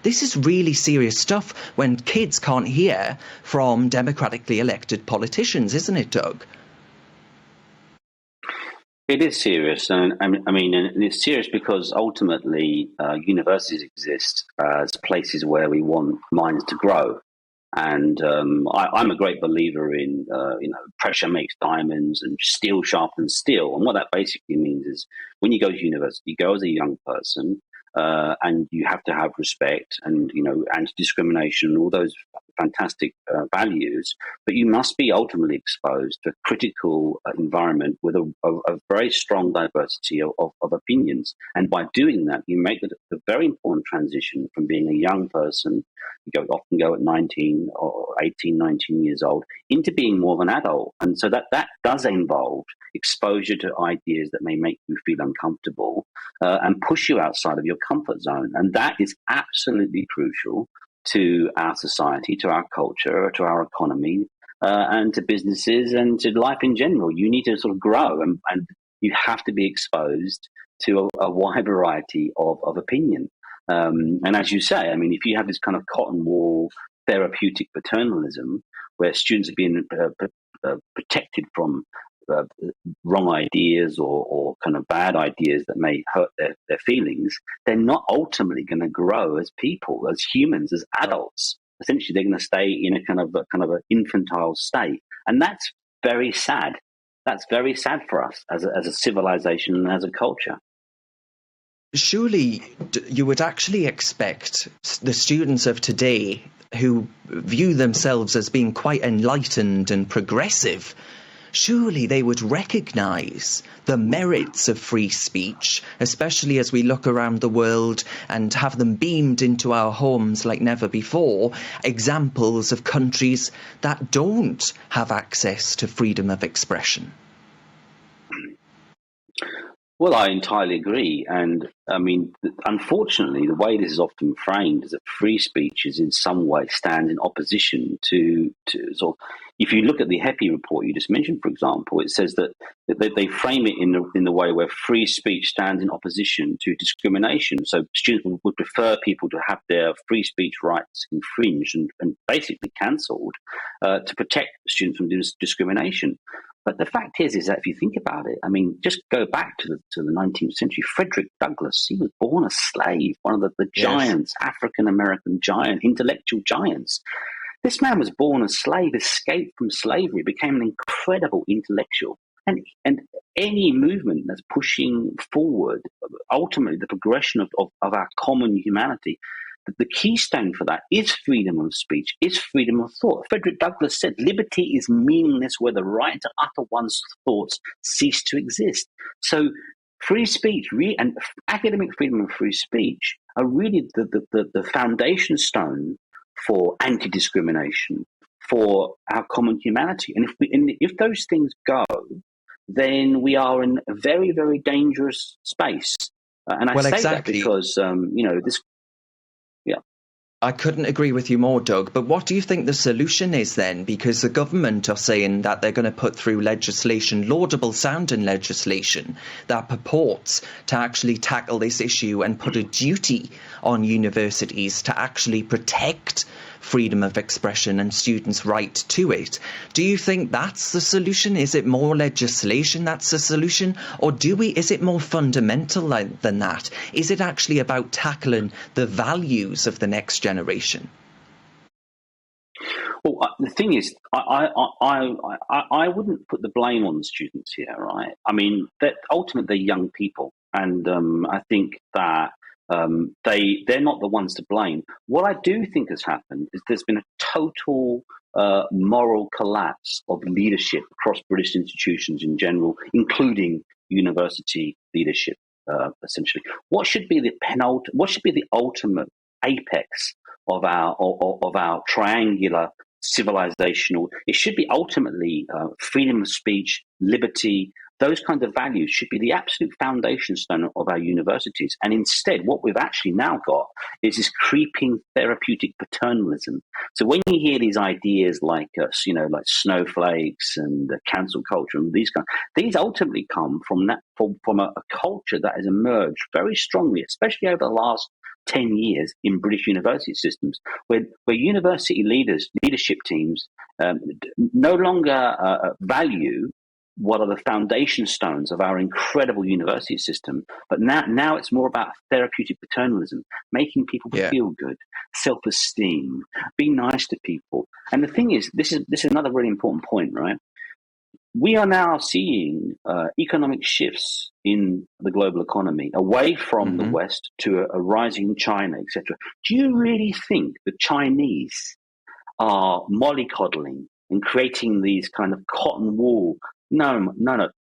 This is really serious stuff when kids can't hear from democratically elected politicians, isn't it, Doug? It is serious, and and it's serious because ultimately universities exist as places where we want minds to grow. And I'm a great believer in pressure makes diamonds and steel sharpens steel. And what that basically means is when you go to university, you go as a young person, and you have to have respect and anti-discrimination, all those fantastic values. But you must be ultimately exposed to a critical environment with a very strong diversity of opinions. And by doing that, you make the very important transition from being a young person, often go at 19 or 18, 19 years old, into being more of an adult. And so that does involve exposure to ideas that may make you feel uncomfortable and push you outside of your comfort zone. And that is absolutely crucial to our society, to our culture, to our economy, and to businesses and to life in general. You need to sort of grow, and you have to be exposed to a wide variety of opinion. And as you say, if you have this kind of cotton wool therapeutic paternalism where students are being protected from wrong ideas or kind of bad ideas that may hurt their feelings, they're not ultimately going to grow as people, as humans, as adults. Essentially, they're going to stay in a kind of an infantile state, and that's very sad. That's very sad for us as a civilization and as a culture. Surely you would actually expect the students of today who view themselves as being quite enlightened and progressive, surely they would recognise the merits of free speech, especially as we look around the world and have them beamed into our homes like never before, examples of countries that don't have access to freedom of expression. Well, I entirely agree. And unfortunately, the way this is often framed is that free speech is in some way stands in opposition to sort of, if you look at the HEPI report you just mentioned, for example, it says that they frame it in the way where free speech stands in opposition to discrimination. So students would prefer people to have their free speech rights infringed and basically cancelled to protect students from discrimination. But the fact is that if you think about it, just go back to the 19th century. Frederick Douglass, he was born a slave, one of the giants, African-American giant, intellectual giants. This man was born a slave, escaped from slavery, became an incredible intellectual. And any movement that's pushing forward, ultimately the progression of our common humanity, the keystone for that is freedom of speech, is freedom of thought. Frederick Douglass said, liberty is meaningless where the right to utter one's thoughts cease to exist. So free speech and academic freedom and free speech are really the foundation stone for anti-discrimination, for our common humanity. And if those things go, then we are in a very, very dangerous space. And I say that because, this... Yeah. I couldn't agree with you more, Doug. But what do you think the solution is then? Because the government are saying that they're going to put through legislation, laudable sounding legislation, that purports to actually tackle this issue and put a duty on universities to actually protect freedom of expression and students' right to it. Do you think that's the solution? Is it more legislation that's the solution? Or is it more fundamental than that? Is it actually about tackling the values of the next generation? Well, the thing is, I wouldn't put the blame on the students here, right? That ultimately they're young people, and I think that they're not the ones to blame. What I do think has happened is there's been a total moral collapse of leadership across British institutions in general, including university leadership. Essentially, what should be the ultimate apex of our triangular civilizational? It should be ultimately freedom of speech, liberty. Those kinds of values should be the absolute foundation stone of our universities. And instead, what we've actually now got is this creeping therapeutic paternalism. So when you hear these ideas like snowflakes and cancel culture and these ultimately come from a culture that has emerged very strongly, especially over the last 10 years in British university systems, where university leadership teams no longer value what are the foundation stones of our incredible university system, but now it's more about therapeutic paternalism, making people feel good, self-esteem, be nice to people. And the thing is, this is another really important point, right? We are now seeing economic shifts in the global economy away from the West to a rising China, etc. Do you really think the Chinese are mollycoddling and creating these kind of cotton wool? No.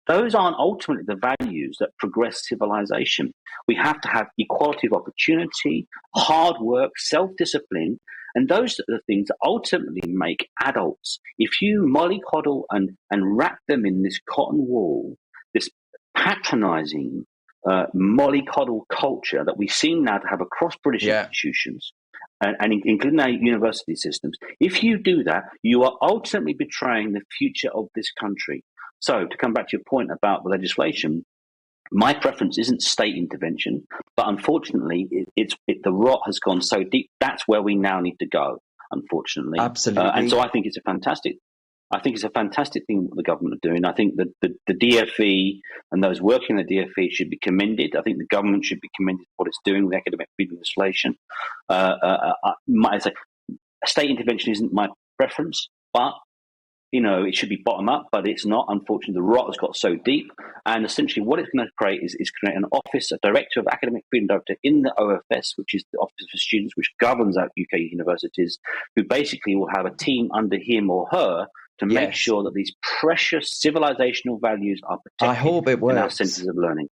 Those aren't ultimately the values that progress civilization. We have to have equality of opportunity, hard work, self-discipline, and those are the things that ultimately make adults. If you mollycoddle and wrap them in this cotton wool, this patronizing mollycoddle culture that we seem now to have across British institutions, and including our university systems, if you do that, you are ultimately betraying the future of this country. So, to come back to your point about the legislation, my preference isn't state intervention, but unfortunately, the rot has gone so deep. That's where we now need to go. Unfortunately, absolutely. And so, I think it's a fantastic thing what the government are doing. I think that the DfE and those working in the DfE should be commended. I think the government should be commended for what it's doing with academic freedom legislation. I say state intervention isn't my preference, but it should be bottom up, but it's not. Unfortunately, the rot has got so deep, and essentially what it's going to create is create an office, a director of academic freedom director in the OFS, which is the Office for Students, which governs our UK universities, who basically will have a team under him or her to make sure that these precious civilizational values are protected I hope it works. in our centres of learning.